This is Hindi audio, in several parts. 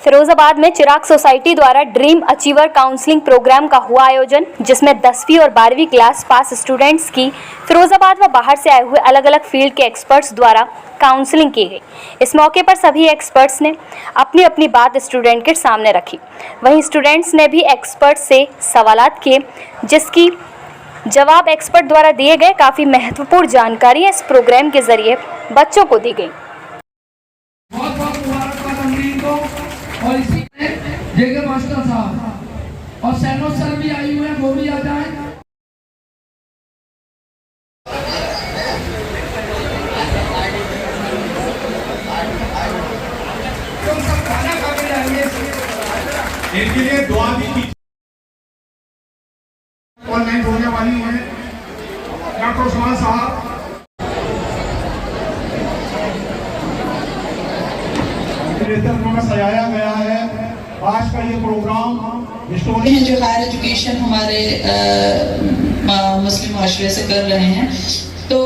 फिरोजाबाद में चिराग सोसाइटी द्वारा ड्रीम अचीवर काउंसलिंग प्रोग्राम का हुआ आयोजन, जिसमें 10वीं और 12वीं क्लास पास स्टूडेंट्स की फिरोजाबाद व बाहर से आए हुए अलग अलग फील्ड के एक्सपर्ट्स द्वारा काउंसलिंग की गई। इस मौके पर सभी एक्सपर्ट्स ने अपनी अपनी बात स्टूडेंट के सामने रखी। वहीं स्टूडेंट्स ने भी एक्सपर्ट से सवालात किए, जिसकी जवाब एक्सपर्ट द्वारा दिए गए। काफ़ी महत्वपूर्ण जानकारी इस प्रोग्राम के जरिए बच्चों को दी गई। और इसी में जेके मास्टर साहब और सैनो सर भी आई हुए हैं, वो भी आ जाए। तो सब खाना खा के जाएंगे। इनके लिए दुआ भी ऑनलाइन होने वाली है। डॉक्टर उस्मान साहब नेतृत्व में सजाया गया है आज का ये प्रोग्राम हैं जो हायर एजुकेशन हमारे मुस्लिम माशरे से कर रहे हैं। तो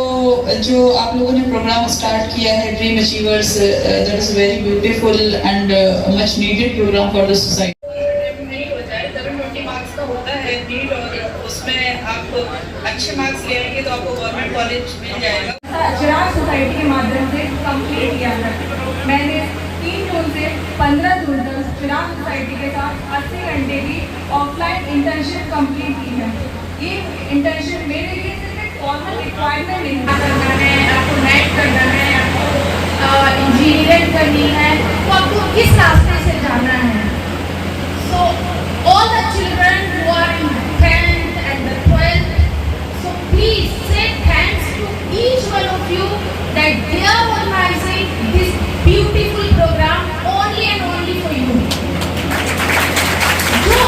जो आप लोगों ने प्रोग्राम स्टार्ट किया है dream achievers, that is very beautiful and much needed programme for the society. नहीं होता है 720 मार्क्स का होता है नीड, और उसमें आप अच्छे मार्क्स ले आएंगे तो आपको गवर्नमेंट कॉलेज मिल जाएगा। चिराग सोसाइटी के माध्यम से कंप्लीट किया था। मैंने 3 जून से 15 जून तक चिराग सोसाइटी के साथ 80 घंटे की ऑफलाइन इंटर्नशिप कंप्लीट की है। ये इंटर्नशिप मेरे लिए सिर्फ एक फॉर्मल रिक्वायरमेंट नहीं करना है, आपको नेट करना है, आपको इंजीनियरिंग करनी है, तो आपको किस रास्ते से जाना है। So all the children who are in 10th and the 12th, so please say thanks to each one of you that they are organizing this beautiful program only and only for you. जो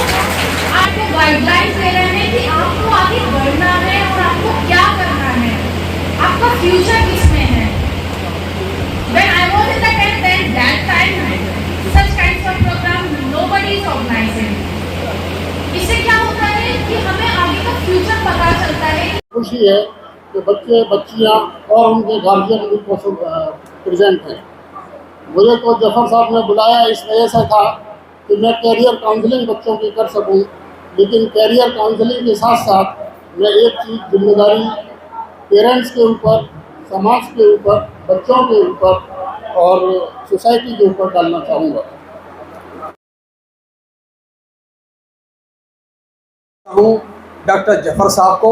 आपको गाइडलाइंस दे रहे हैं कि आपको आगे बढ़ना है और आपको क्या करना है, आपका फ्यूचर किसमें है। When I was in the 10th, then that time such kinds of program nobody is organizing. इससे क्या होता है कि हमें आगे का फ्यूचर पता चलता है। खुशी है कि बच्चे बच्चियाँ और उनके गार्जियन भी प्रेजेंट हैं। मुझे तो जफर साहब ने बुलाया इस वजह से था कि मैं कैरियर काउंसलिंग बच्चों की कर सकूं, लेकिन कैरियर काउंसलिंग के साथ साथ मैं एक चीज़ जिम्मेदारी पेरेंट्स के ऊपर, समाज के ऊपर, बच्चों के ऊपर और सोसाइटी के ऊपर डालना चाहूँगा। डॉक्टर जफर साहब को,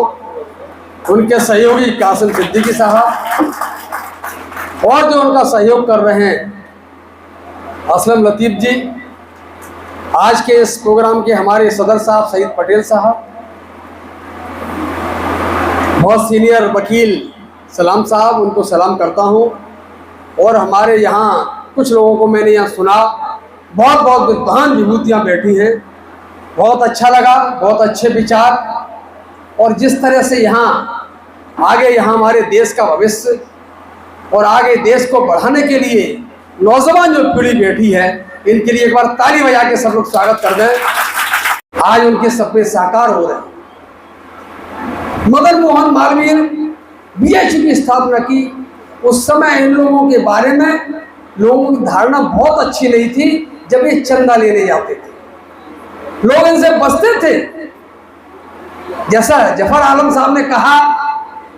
उनके सहयोगी कासिम सिद्दीकी साहब और जो उनका सहयोग कर रहे हैं असलम लतीफ़ जी, आज के इस प्रोग्राम के हमारे सदर साहब सईद पटेल साहब, बहुत सीनियर वकील सलाम साहब, उनको सलाम करता हूं। और हमारे यहाँ कुछ लोगों को मैंने यहाँ सुना, बहुत बहुत विद्वान विभूतियाँ बैठी हैं, बहुत अच्छा लगा, बहुत अच्छे विचार। और जिस तरह से यहाँ आगे यहाँ हमारे देश का भविष्य और आगे देश को बढ़ाने के लिए नौजवान जो पीढ़ी बैठी है, इनके लिए एक बार ताली बजा के सब लोग स्वागत कर दें। आज उनके सपने साकार हो रहे हैं। मदन मोहन मालवीय बीएचयू की स्थापना की, उस समय इन लोगों के बारे में लोगों की धारणा बहुत अच्छी नहीं थी। जब ये चंदा लेने जाते थे, लोग इनसे बचते थे। जैसा जफर आलम साहब ने कहा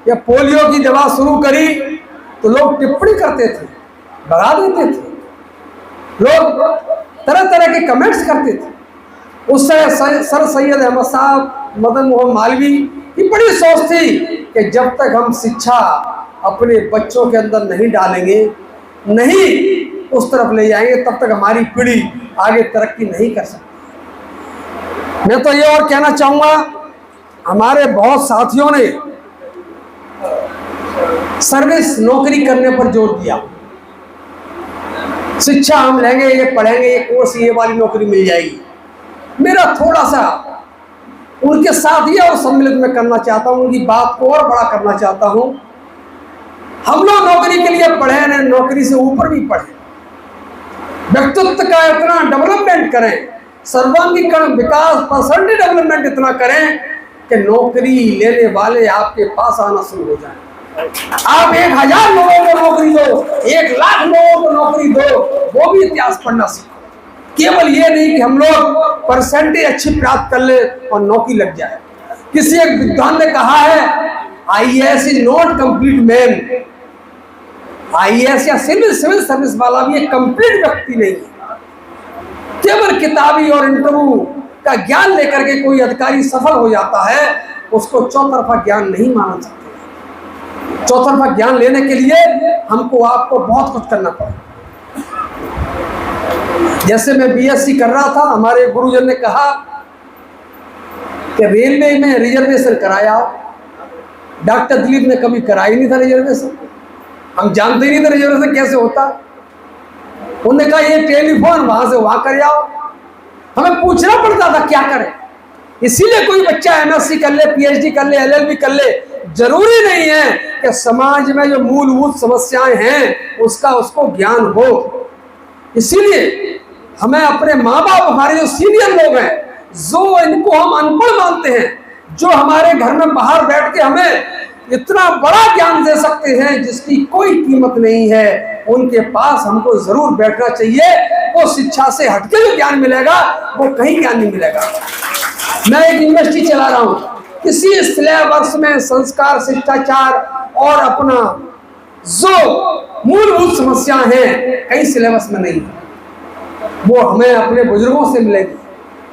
या पोलियो की दवा शुरू करी तो लोग टिप्पणी करते थे, बढ़ा देते थे, लोग तरह तरह के कमेंट्स करते थे। उस समय सर सैयद अहमद साहब, मदन मोहन मालवीय की बड़ी सोच थी कि जब तक हम शिक्षा अपने बच्चों के अंदर नहीं डालेंगे, नहीं उस तरफ ले जाएंगे, तब तक हमारी पीढ़ी आगे तरक्की नहीं कर सकती। मैं तो ये और कहना चाहूँगा, हमारे बहुत साथियों ने सर्विस नौकरी करने पर जोर दिया। शिक्षा हम लेंगे, ये पढ़ेंगे, ये कोर्स, ये वाली नौकरी मिल जाएगी। मेरा थोड़ा सा उनके साथ ये और सम्मिलित में करना चाहता हूँ, उनकी बात को और बड़ा करना चाहता हूँ। हम लोग नौकरी के लिए पढ़े नहीं, नौकरी से ऊपर भी पढ़े, व्यक्तित्व का इतना डेवलपमेंट करें, सर्वांगीकरण विकास, पर्सनल डेवलपमेंट इतना करें कि नौकरी लेने वाले आपके पास आना शुरू हो जाए। आप 1000 लोगों को नौकरी दो, 1 लाख लोगों को नौकरी दो, वो भी इतिहास पढ़ना सीखो। केवल ये नहीं कि हम लोग परसेंटेज अच्छी प्राप्त कर ले और नौकरी लग जाए। किसी एक विद्वान ने कहा है, IAS is not complete man. IAS या सिविल सर्विस वाला भी एक कंप्लीट व्यक्ति नहीं है। केवल किताबी और इंटरव्यू का ज्ञान लेकर के कोई अधिकारी सफल हो जाता है, उसको चौतरफा ज्ञान नहीं माना सकता। चौतरफा ज्ञान लेने के लिए हमको आपको बहुत कुछ करना पड़ेगा। जैसे मैं बीएससी कर रहा था, हमारे गुरुजन ने कहा कि रेलवे में रिजर्वेशन कराया। डॉक्टर दिलीप ने कभी कराई नहीं था रिजर्वेशन, हम जानते ही नहीं थे रिजर्वेशन कैसे होता। उन्होंने कहा ये टेलीफोन वहां से वहां कर आओ, हमें पूछना पड़ता था क्या करें। इसीलिए कोई बच्चा एमएससी कर ले, पीएचडी कर ले, एलएलबी कर ले, जरूरी नहीं है कि समाज में जो मूलभूत समस्याएं हैं उसका उसको ज्ञान हो। इसीलिए हमें अपने माँ बाप, हमारे जो सीनियर लोग हैं, जो इनको हम अनपढ़ मानते हैं, जो हमारे घर में बाहर बैठ के हमें इतना बड़ा ज्ञान दे सकते हैं जिसकी कोई कीमत नहीं है, उनके पास हमको जरूर बैठना चाहिए। वो शिक्षा से हटके जो ज्ञान मिलेगा वो कहीं ज्ञान नहीं मिलेगा। मैं एक यूनिवर्सिटी चला रहा हूँ, किसी सिलेबस में संस्कार, शिष्टाचार और अपना जो मूलभूत समस्याएं हैं कई सिलेबस में नहीं है। वो हमें अपने बुजुर्गों से मिलेगी,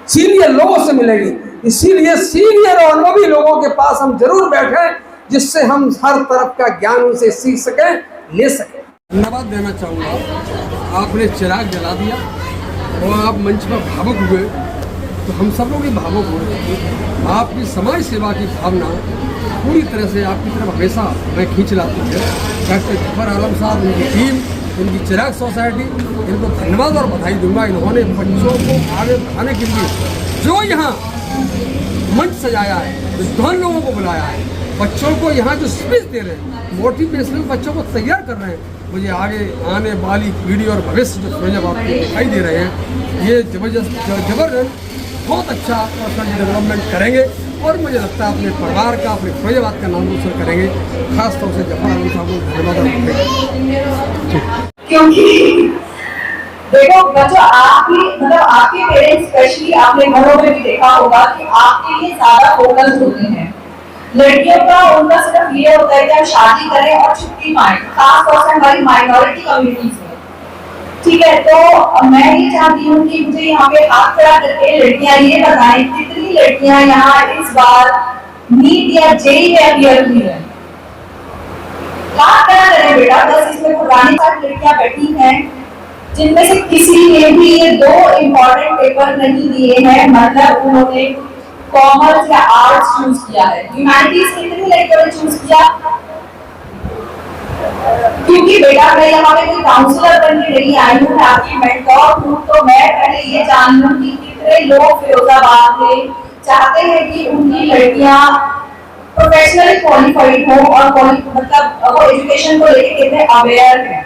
सीनियर लोगों से मिलेगी। इसीलिए सीनियर और अनुभवी लोगों के पास हम जरूर बैठें, जिससे हम हर तरफ का ज्ञान उनसे सीख सकें, ले सकें। धन्यवाद देना चाहूँगा, आपने चिराग जला दिया और आप मंच पर भावुक हुए, तो हम सब लोग भी भावुक हुए। आपकी समाज सेवा की भावना पूरी तरह से आपकी तरफ हमेशा मैं खींच लाती है। डॉक्टर जफर आलम साहब, उनकी टीम, इनकी चिराग सोसाइटी, इनको धन्यवाद और बधाई दूंगा। इन्होंने बच्चों को आगे बढ़ाने के लिए जो यहाँ मंच सजाया है, विद्वान लोगों को बुलाया है, बच्चों को यहाँ जो स्पीच दे रहे हैं, मोटिवेशनल बच्चों को तैयार कर रहे हैं, मुझे आगे आने वाली पीढ़ी और भविष्य जो फिरोजाबाद के दिखाई दे रहे हैं, ये जबरदस्त बहुत अच्छा पर्सनल डेवलपमेंट करेंगे और मुझे लगता है अपने परिवार का, अपने फिरोजाबाद का नाम रोशन करेंगे। खास तौर से जफर आलम साहब को धन्यवाद। क्योंकि देखो बच्चों, आपके पेरेंट्स स्पेशली आपने घरों में भी देखा होगा कि आपके लिए ज्यादा फोकस होते हैं। लड़कियों का उनका सिर्फ ये होता है कि हम शादी करें और छुट्टी पाएं, खासतौर से हमारी माइनॉरिटी कम्युनिटीज में। ठीक है, तो मैं ये चाहती हूँ कि मुझे यहाँ पे हाथ खड़ा करके लड़कियां ये बताएं कितनी लड़कियां यहाँ इस बार नीट या जेईई में अपियर हुई है। हाथ खड़ा करें बेटा, बस इसमें पुरानी सारी लड़कियां बैठी हैं जिनमें से किसी ने भी ये 2 इम्पोर्टेंट पेपर नहीं दिए हैं, मतलब उन्होंने कॉमर्स या आर्ट्स चूज किया है। ह्यूमैनिटीज कितनी लड़कियों ने चूज किया? क्योंकि बेटा मैं यहाँ पे कोई काउंसलर बन के नहीं आई हूँ, मैं आपकी मेंटोर हूँ, तो मैं पहले ये जान लूँ कि कितने लोग फिरोजाबाद में चाहते हैं कि उनकी लड़कियाँ प्रोफेशनली क्वालिफाइड हो और मतलब वो एजुकेशन को लेके कितने अवेयर हैं।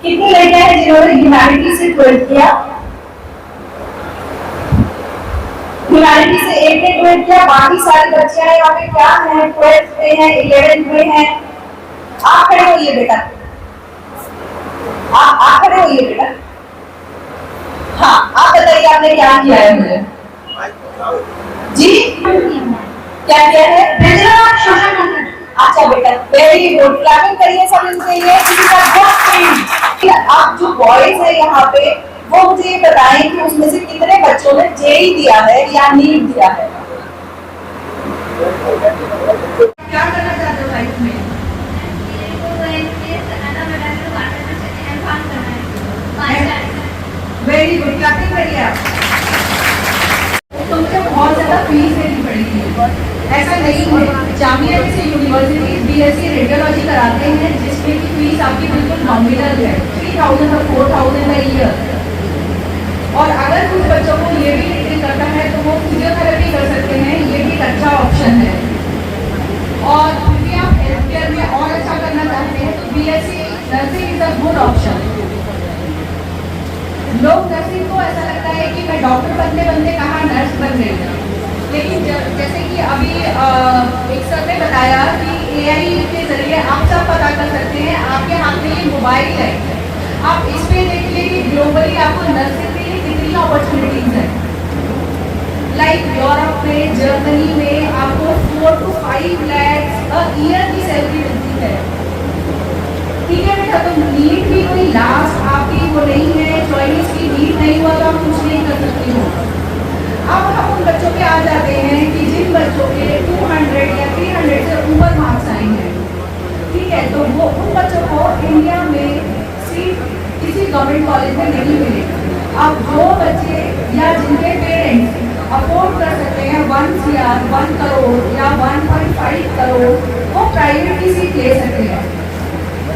कितनी लड़कियां हैं जिन्होंने ह्यूमैनिटी से 12th किया? ह्यूमैनिटी से एक ने 12th किया, बाकी सारी बच्चियां यहाँ पे क्या हैं, 12th में हैं, 11th में हैं। आप खड़े होइए बेटा, आप खड़े होइए बेटा। हाँ, आप बताइए आपने क्या किया है मुझे? जी क्या किया है? अच्छा बेटा, वेरी गुड, क्लैपिंग करिए सब इनके लिए। आप जो बॉयज है यहाँ पे, वो मुझे ये बताएं कि उसमें से कितने बच्चों ने जेईई दिया है या नीट दिया है? क्या करना चाहते हो लाइफ में? वेरी गुड, क्लैपिंग करिए आप। तो मुझे बहुत ज्यादा फीस देनी पड़ेगी, ऐसा नहीं है। जामिया जैसे यूनिवर्सिटी बीएससी रेडियोलॉजी कराते हैं जिसमें की फीस आपकी बिल्कुल नॉमिनल है, 3000 और 4000 a ईयर। और अगर कुछ बच्चों को ये भी डिग्री करना है तो वो फिजियोथेरेपी कर सकते हैं, ये भी एक अच्छा ऑप्शन है। और यदि आप हेल्थ केयर में और अच्छा करना चाहते हैं तो BSc nursing is a good option. लोग नर्सिंग को ऐसा लगता है कि मैं डॉक्टर बनते बनते कहाँ नर्स बन गई, लेकिन जैसे कि अभी एक सर ने बताया कि एआई के जरिए आप सब पता कर सकते हैं। आपके हाथ में ये मोबाइल है, आप इस पे देख लीजिए कि ग्लोबली आपको नर्सिंग के लिए कितनी कंपनी में आपको 4 to 5 lakhs अ ईयर की सैलरी मिलती है। ठीक है बेटा, तो नीट भी कोई लास्ट आपकी वो नहीं है, चॉइस की नीट नहीं हुआ तो आप कुछ नहीं कर सकती हो। अब हम उन बच्चों पे आ जाते हैं कि जिन बच्चों के 200 या 300 से ऊपर मार्क्स आए हैं, ठीक है, तो वो उन बच्चों को इंडिया में सीट किसी गवर्नमेंट कॉलेज में नहीं मिलेगा। अब जो बच्चे या जिनके पेरेंट्स अफोर्ड कर सकते हैं 1 करोड़ या 1.5 करोड़, वो प्राइवेट की सीट ले सकते हैं,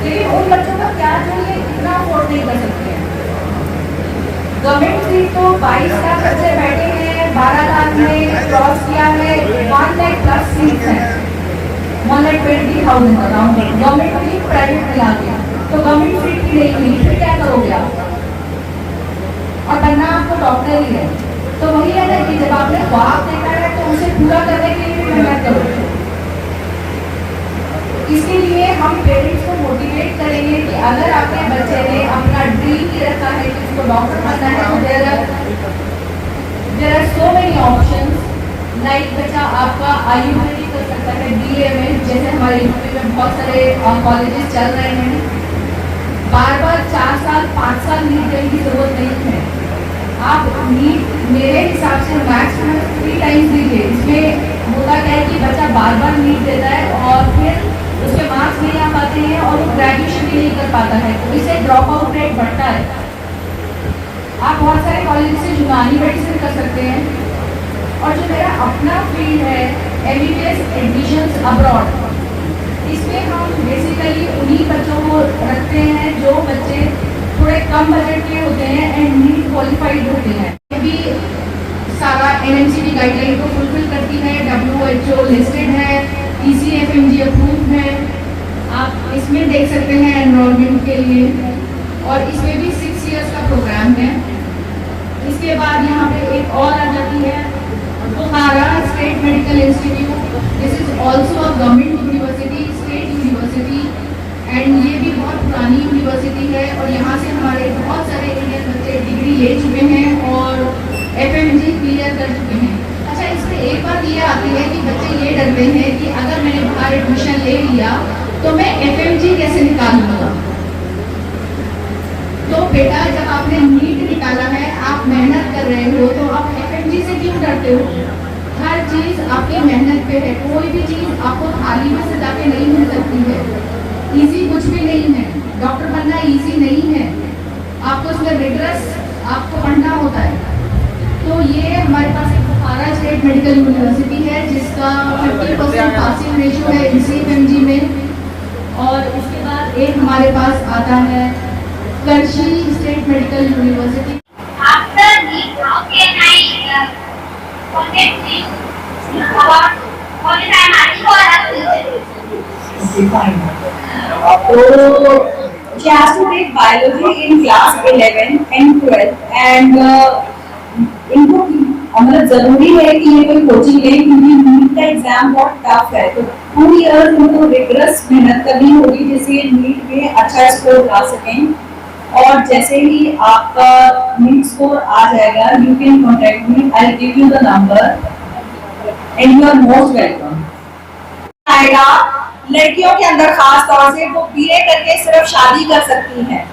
लेकिन उन बच्चों का क्या जो ये इतना अफोर्ड नहीं कर सकते हैं। गवर्नमेंट सीट तो 22 लाख बच्चे बैठे हैं, 12 लाख में क्रॉस किया है, 1 लाख प्लस सीट है, 1,20,000 अराउंड गवर्नमेंट की प्राइवेट मिला के, तो गवर्नमेंट सीट की नहीं मिली, फिर क्या करोगे आप? और बनना आपको डॉक्टर ही है, तो वही है ना कि जब आपने ख्वाब देखा है तो उसे पूरा करने के लिए भी मेहनत करो। इसके लिए हम पेरेंट्स को मोटिवेट करेंगे कि अगर आपके बच्चे ने अपना ड्रीम ले रखा है कि उसको डॉक्टर बनना है, तो there are so many options. Like बच्चा आपका आयुर्वेदिक कर सकता है BA में, जैसे हमारे यूपी में बहुत सारे कॉलेजेस चल रहे हैं। बार 4 साल 5 साल नीट देने की जरूरत नहीं है। आप नीट मेरे हिसाब से मैक्सिमम 3 टाइम्स दीजिए। इसमें होता क्या है कि बच्चा बार नीट देता है और फिर उसके मार्क्स नहीं आ पाते हैं और वो ग्रेजुएशन भी नहीं कर पाता है, तो इससे ड्रॉप आउट रेट बढ़ता है। आप बहुत सारे कॉलेज से यूनानी मेडिसिन कर सकते हैं। और जो मेरा अपना फील्ड है MBBS एडमिशंस अब्रॉड, इसमें हम बेसिकली उन्हीं बच्चों को रखते हैं जो बच्चे थोड़े कम बजट के होते हैं एंड नीट क्वालिफाइड होते हैं। ये भी सारा NMCD गाइडलाइन को फुलफिल करती है, WHO लिस्टेड है, ECFMG अप्रूव है। आप इसमें देख सकते हैं एनरोलमेंट के लिए, और इसमें भी 6 इयर्स का प्रोग्राम है। इसके बाद यहाँ पे एक और आ जाती है Bukhara state medical institute. This is also a government university, state university, and ये भी बहुत पुरानी यूनिवर्सिटी है और यहाँ से हमारे बहुत सारे इंडियन बच्चे डिग्री ले चुके हैं और FMG क्लियर कर चुके हैं। अच्छा, इसमें एक बात ये आती है कि बच्चे ये डरते हैं कि अगर मैंने बाहर एडमिशन ले लिया तो मैं FMG कैसे निकालूंगा। तो बेटा, जब आपने नीट निकाला है, आप मेहनत कर रहे हो, तो आप FMG से क्यों डरते हो? हर चीज़ आपकी मेहनत पे है। कोई भी चीज़ आपको थाली में से जाके नहीं मिल सकती है। इजी कुछ भी नहीं है, डॉक्टर बनना इजी नहीं है, आपको उसमें रिगरस आपको पढ़ना होता है। तो ये हमारे पास एक बुखारा स्टेट मेडिकल यूनिवर्सिटी है जिसका 50% पासिंग रेशो है ECFMG में। और उसके बाद एक हमारे पास आता है Karshi state medical university. After NEET, how can I contact you about what is I managing for our future? Okay, fine. So she has to take biology in class 11 and 12 and इनको मतलब जरूरी है कि ये कोई कोचिंग ले, क्योंकि नीट का एग्जाम बहुत टफ है। तो 2 इयर्स इनको रिगरस मेहनत करनी होगी जिससे नीट में अच्छा स्कोर ला सकें। और जैसे ही आपका नीट स्कोर आ जाएगा, you can contact me, I will give you the number and you are most welcome. आएगा लड़कियों के अंदर खास तौर से वो BA करके सिर्फ शादी कर सकती हैं,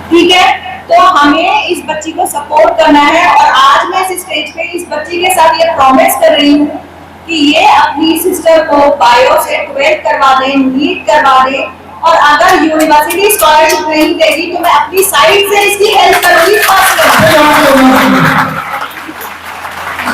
ठीक है? तो हमें इस बच्ची को सपोर्ट करना है और आज मैं इस स्टेज पे इस बच्ची के साथ ये प्रॉमिस कर रही हूँ कि ये अपनी सिस्टर को बायो से 12 करवा दे, नीट करवा दे, और अगर यूनिवर्सिटी स्कॉलरशिप नहीं देगी तो मैं अपनी साइड से इसकी हेल्प करूंगी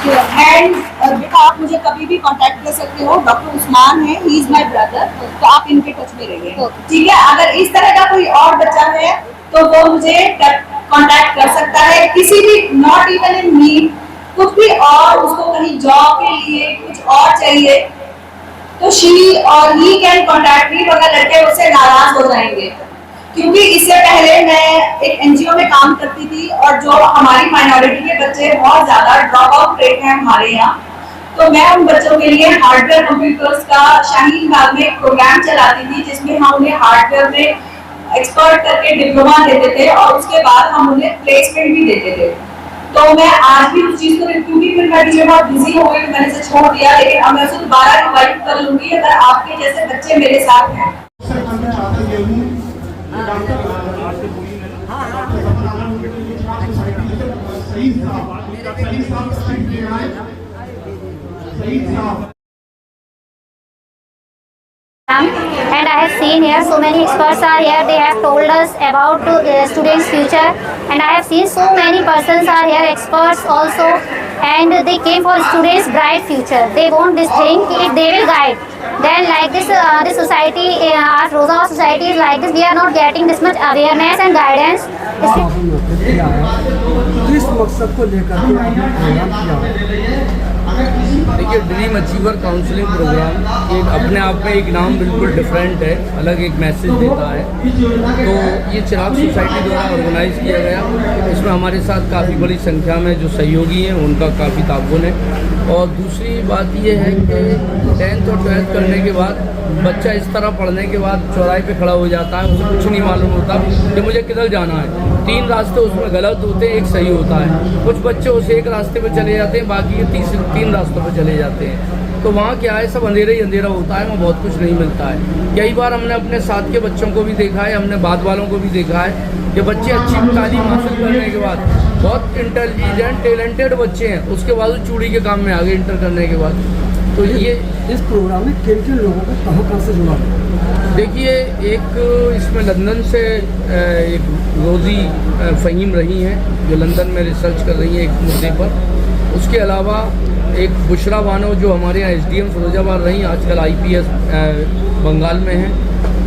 एंड बेटा आप मुझे कभी भी कांटेक्ट कर सकते हो। डॉक्टर उस्मान है, ही इज माय ब्रदर, तो आप इनके टच में रहिए, ठीक है? अगर इस तरह का कोई और बच्चा है तो वो मुझे कांटेक्ट कर सकता है, किसी भी, नॉट इवन इन नीट, कुछ भी और, उसको कहीं जॉब के लिए कुछ और चाहिए तो शी और ही कैन कांटेक्ट मी, वरना लड़के उससे नाराज हो जाएंगे। क्योंकि इससे पहले मैं एक NGO में काम करती थी और जो हमारी माइनॉरिटी के बच्चे बहुत ज्यादा ड्रॉप आउट रेट है हमारे यहाँ, तो मैं उन बच्चों के लिए हार्डवेयर कंप्यूटर्स का शाहीन बाग में एक प्रोग्राम चलाती थी जिसमें हम उन्हें हार्डवेयर में एक्सपर्ट करके डिप्लोमा देते थे और उसके बाद हम उन्हें प्लेसमेंट भी देते थे। तो मैं आज भी उस चीज को क्योंकि फिर मैं बीच में बहुत बिजी हो गई, मैंने से छोड़ दिया, लेकिन अब मैं उसे दोबारा इनवाइट कर लूंगी अगर आपके जैसे बच्चे मेरे साथ हैं। And I have seen here so many experts are here. They have told us about students' future, and I have seen so many persons are here, experts also, and they came for students' bright future. They want this thing if they will guide. Then like this, this society, our Rosa society is like this. We are not getting this much awareness and guidance. किस मकसद को लेकर के आपने प्रोग्राम किया? देखिए, ड्रीम अचीवर काउंसलिंग प्रोग्राम एक अपने आप में एक नाम बिल्कुल डिफरेंट है, अलग एक मैसेज देता है। तो ये चिराग सोसाइटी द्वारा ऑर्गेनाइज किया गया। इसमें हमारे साथ काफ़ी बड़ी संख्या में जो सहयोगी हैं उनका काफ़ी ताउन है। और दूसरी बात ये है कि 10th और 12th करने के बाद बच्चा इस तरह पढ़ने के बाद चौराहे पे खड़ा हो जाता है, उसे कुछ नहीं मालूम होता कि मुझे किधर जाना है। 3 रास्ते उसमें गलत होते हैं, एक सही होता है। कुछ बच्चे उस एक रास्ते पे चले जाते हैं, बाकी ये 3 रास्तों पे चले जाते हैं। तो वहाँ क्या है, सब अंधेरा ही अंधेरा होता है, वहाँ बहुत कुछ नहीं मिलता है। कई बार हमने अपने साथ के बच्चों को भी देखा है, हमने बाद वालों को भी देखा है कि बच्चे अच्छी तालीम हासिल करने के बाद बहुत इंटेलिजेंट टैलेंटेड बच्चे हैं, उसके बाद चूड़ी के काम में आ गए इंटर करने के बाद। तो ये इस प्रोग्राम में किन किन लोगों को कहाँ से जुड़ा? देखिए, एक इसमें लंदन से एक रोज़ी फ़हीम रही हैं जो लंदन में रिसर्च कर रही हैं एक मुद्दे पर। उसके अलावा एक बुशरा बानो जो हमारे यहाँ SDM फिरोजाबाद रही, आजकल IPS बंगाल में हैं।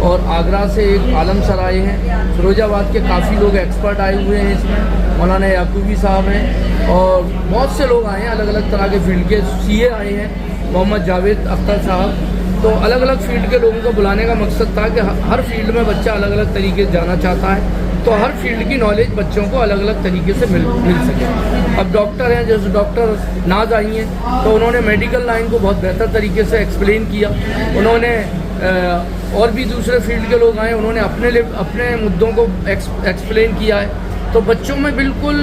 और आगरा से एक आलम सर आए हैं। फिरोजाबाद के काफ़ी लोग एक्सपर्ट आए हुए हैं इसमें, मौलाना याकूबी साहब हैं और बहुत से लोग आए हैं अलग अलग तरह के फील्ड के। CA आए हैं, मोहम्मद जावेद अख्तर साहब। तो अलग अलग फील्ड के लोगों को बुलाने का मकसद था कि हर फील्ड में बच्चा अलग अलग तरीके से जाना चाहता है, तो हर फील्ड की नॉलेज बच्चों को अलग अलग तरीके से मिल सके। अब डॉक्टर हैं, जैसे डॉक्टर नाज आई हैं, तो उन्होंने मेडिकल लाइन को बहुत बेहतर तरीके से एक्सप्लेन किया। उन्होंने और भी दूसरे फील्ड के लोग आए, उन्होंने अपने मुद्दों को एक्सप्लेन किया है। तो बच्चों में बिल्कुल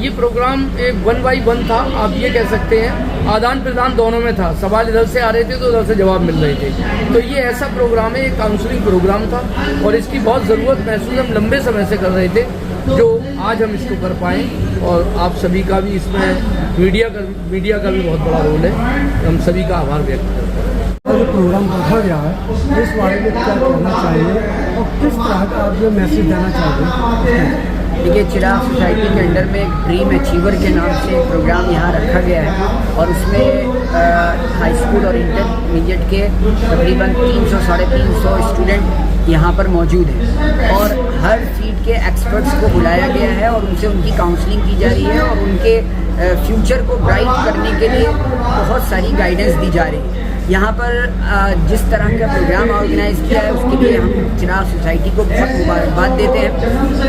ये प्रोग्राम एक 1 by 1 था, आप ये कह सकते हैं आदान प्रदान दोनों में था। सवाल इधर से आ रहे थे तो उधर से जवाब मिल रहे थे। तो ये ऐसा प्रोग्राम है, एक काउंसलिंग प्रोग्राम था और इसकी बहुत ज़रूरत महसूस हम लंबे समय से कर रहे थे, जो आज हम इसको कर पाएँ। और आप सभी का भी इसमें मीडिया का भी बहुत बड़ा रोल है, हम सभी का आभार व्यक्त करते हैं। जो प्रोग्राम रखा गया है इस बारे में क्या कहना चाहिए और किस तरह का आप जो मैसेज देना चाहते हैं? देखिए, चिराग सोसाइटी के अंडर में एक ड्रीम अचीवर के नाम से एक प्रोग्राम यहाँ रखा गया है और उसमें हाई स्कूल और इंटरमीडिएट के तकरीबन 300-350 स्टूडेंट यहाँ पर मौजूद हैं और हर फील्ड के एक्सपर्ट्स को बुलाया गया है और उनसे उनकी काउंसलिंग की जा रही है और उनके फ्यूचर को ब्राइट करने के लिए बहुत सारी गाइडेंस दी जा रही है। यहाँ पर जिस तरह का प्रोग्राम ऑर्गेनाइज किया है उसके लिए हम चिराग सोसाइटी को बहुत मुबारकबाद देते हैं।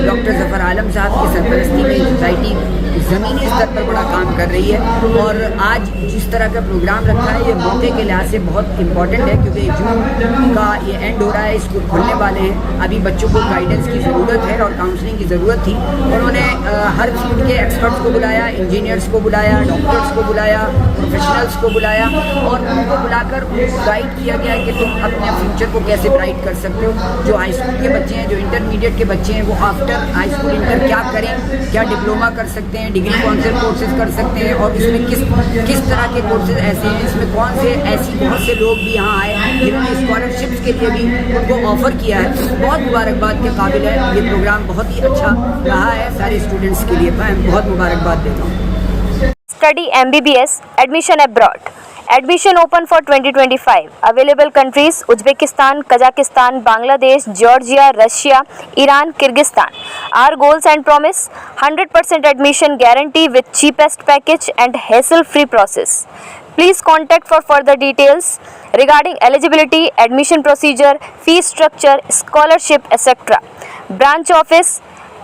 डॉक्टर ज़फ़र आलम साहब की सरपरस्ती में सोसाइटी ज़मीनी स्तर पर बड़ा काम कर रही है और आज जिस तरह का प्रोग्राम रखा है ये मौके के लिहाज से बहुत इम्पॉर्टेंट है, क्योंकि जून का ये एंड हो रहा है, स्कूल खुलने वाले हैं। अभी बच्चों को गाइडेंस की ज़रूरत है और काउंसलिंग की ज़रूरत थी। उन्होंने हर फील्ड के एक्सपर्ट्स को बुलाया, इंजीनियर्स को बुलाया, डॉक्टर्स को बुलाया, प्रोफेशनल्स को बुलाया और उनको बुलाकर उनको गाइड किया गया कि तुम अपने फ्यूचर को कैसे ब्राइट कर सकते हो। जो हाई स्कूल के बच्चे हैं, जो इंटरमीडिएट के बच्चे हैं, वो आफ्टर हाई स्कूल इंटर क्या करें, क्या डिप्लोमा कर सकते हैं, डिग्री कौन से कोर्सेज कर सकते हैं और इसमें किस तरह के कोर्सेज ऐसे हैं, इसमें कौन से ऐसी बहुत से लोग भी यहाँ आए जिन्होंने स्कॉलरशिप्स के लिए भी उनको ऑफ़र किया है। बहुत मुबारकबाद के काबिल है, ये प्रोग्राम बहुत ही अच्छा रहा है सारे स्टूडेंट्स के लिए। मैं बहुत मुबारकबाद देता हूँ। Study MBBS, admission abroad. Admission open for 2025. Available countries: Uzbekistan, Kazakhstan, Bangladesh, Georgia, Russia, Iran, Kyrgyzstan. Our goals and promise: 100% admission guarantee with cheapest package and hassle-free process. Please contact for further details regarding eligibility, admission procedure, fee structure, scholarship, etc. Branch office: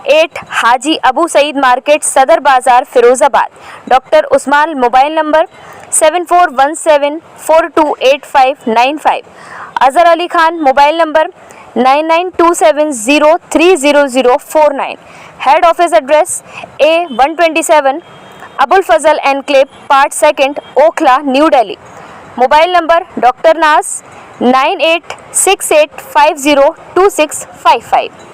8 Haji Abu Saeed market, सदर बाज़ार, Firozabad. Doctor Usman, mobile number 7417428595। Azhar Ali Khan, mobile number 9927030049. Head office address A127 Abul Fazal Enclave, Part 2nd, Okhla, New Delhi. Mobile number Dr. Nas 9868502655.